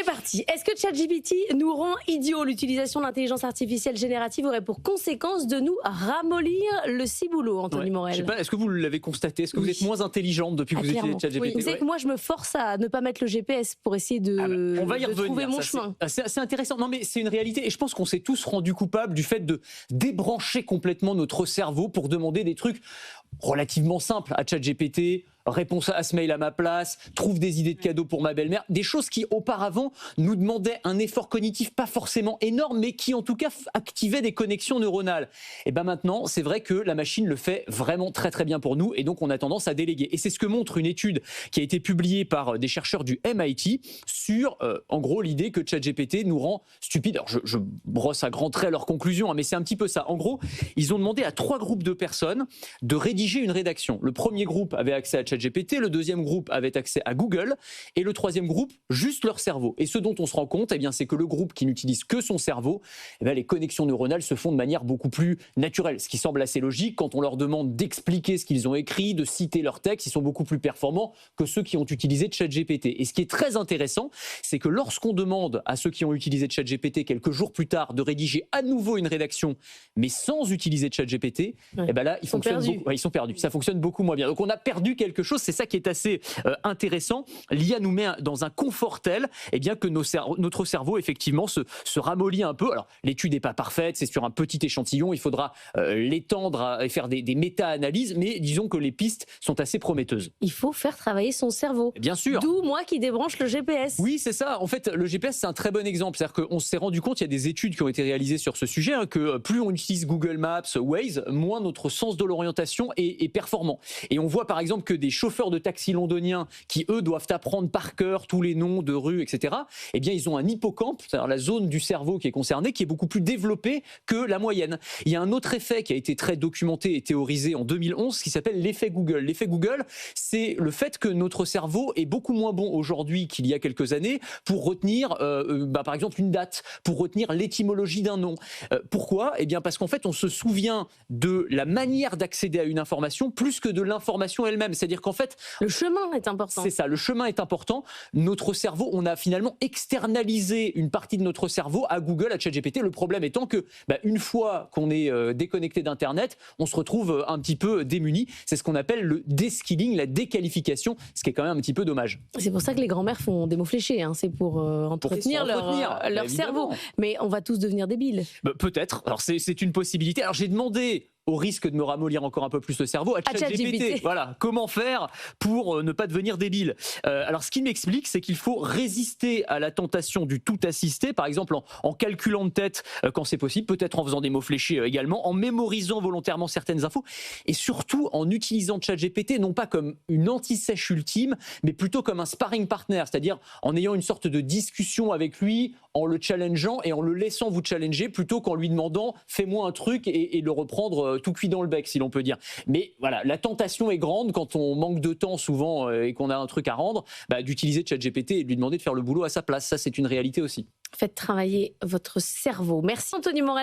est parti. Est-ce que ChatGPT nous rend idiots? L'utilisation de l'intelligence artificielle générative aurait pour conséquence de nous ramollir le ciboulot, Anthony Morel. Je sais pas, est-ce que vous l'avez constaté? Est-ce que vous êtes moins intelligente depuis que vous utilisez ChatGPT? Oui. Vous savez que moi, je me force à ne pas mettre le GPS pour essayer de, on va y revenir, trouver mon chemin. C'est intéressant. Non, mais c'est une réalité. Et je pense qu'on s'est tous rendus coupables du fait de débrancher complètement notre cerveau pour demander des trucs relativement simples à ChatGPT. Réponse à ce mail à ma place, trouve des idées de cadeaux pour ma belle-mère, des choses qui auparavant nous demandaient un effort cognitif pas forcément énorme, mais qui en tout cas activaient des connexions neuronales. Et ben maintenant, c'est vrai que la machine le fait vraiment très très bien pour nous, et donc on a tendance à déléguer. Et c'est ce que montre une étude qui a été publiée par des chercheurs du MIT sur, en gros, l'idée que ChatGPT nous rend stupides. Alors je brosse à grands traits leurs conclusions, hein, mais c'est un petit peu ça. En gros, ils ont demandé à 3 groupes de personnes de rédiger une rédaction. Le premier groupe avait accès à ChatGPT, le deuxième groupe avait accès à Google et le troisième groupe, juste leur cerveau. Et ce dont on se rend compte, eh bien, c'est que le groupe qui n'utilise que son cerveau, eh bien, les connexions neuronales se font de manière beaucoup plus naturelle. Ce qui semble assez logique quand on leur demande d'expliquer ce qu'ils ont écrit, de citer leur texte, ils sont beaucoup plus performants que ceux qui ont utilisé ChatGPT. Et ce qui est très intéressant, c'est que lorsqu'on demande à ceux qui ont utilisé ChatGPT quelques jours plus tard de rédiger à nouveau une rédaction, mais sans utiliser ChatGPT, eh ben là, ils sont perdus. Ça fonctionne beaucoup moins bien. Donc on a perdu quelque chose, c'est ça qui est assez intéressant. L'IA nous met dans un confort tel bien que notre cerveau effectivement se ramollit un peu. Alors l'étude n'est pas parfaite, c'est sur un petit échantillon, il faudra l'étendre et faire des méta-analyses, mais disons que les pistes sont assez prometteuses. Il faut faire travailler son cerveau. Bien sûr. D'où moi qui débranche le GPS. Oui, c'est ça. En fait, le GPS, c'est un très bon exemple. C'est-à-dire qu'on s'est rendu compte, il y a des études qui ont été réalisées sur ce sujet, que plus on utilise Google Maps, Waze, moins notre sens de l'orientation est performant. Et on voit par exemple que des chauffeurs de taxi londoniens qui, eux, doivent apprendre par cœur tous les noms de rues, etc., eh bien, ils ont un hippocampe, c'est-à-dire la zone du cerveau qui est concernée, qui est beaucoup plus développée que la moyenne. Il y a un autre effet qui a été très documenté et théorisé en 2011 qui s'appelle l'effet Google. L'effet Google, c'est le fait que notre cerveau est beaucoup moins bon aujourd'hui qu'il y a quelques années pour retenir, par exemple, une date, pour retenir l'étymologie d'un nom. Pourquoi? Eh bien, parce qu'en fait, on se souvient de la manière d'accéder à une information plus que de l'information elle-même. C'est-à-dire qu'en fait, le chemin est important. C'est ça, le chemin est important. Notre cerveau, on a finalement externalisé une partie de notre cerveau à Google, à ChatGPT. Le problème étant que, une fois qu'on est déconnecté d'Internet, on se retrouve un petit peu démuni. C'est ce qu'on appelle le deskilling, la déqualification, ce qui est quand même un petit peu dommage. C'est pour ça que les grands-mères font des mots fléchés, hein. C'est pour entretenir leur cerveau. Mais on va tous devenir débiles. Peut-être. Alors c'est une possibilité. Alors j'ai demandé, au risque de me ramollir encore un peu plus le cerveau, à ChatGPT. Voilà, comment faire pour ne pas devenir débile. Alors, ce qu'il m'explique, c'est qu'il faut résister à la tentation du tout assisté, par exemple en calculant de tête quand c'est possible, peut-être en faisant des mots fléchés également, en mémorisant volontairement certaines infos, et surtout en utilisant ChatGPT, non pas comme une anti-sèche ultime, mais plutôt comme un sparring partner, c'est-à-dire en ayant une sorte de discussion avec lui, en le challengeant et en le laissant vous challenger, plutôt qu'en lui demandant « fais-moi un truc » et le reprendre tout cuit dans le bec, si l'on peut dire. Mais voilà, la tentation est grande quand on manque de temps souvent et qu'on a un truc à rendre, d'utiliser ChatGPT et de lui demander de faire le boulot à sa place. Ça, c'est une réalité aussi. Faites travailler votre cerveau. Merci Anthony Morel.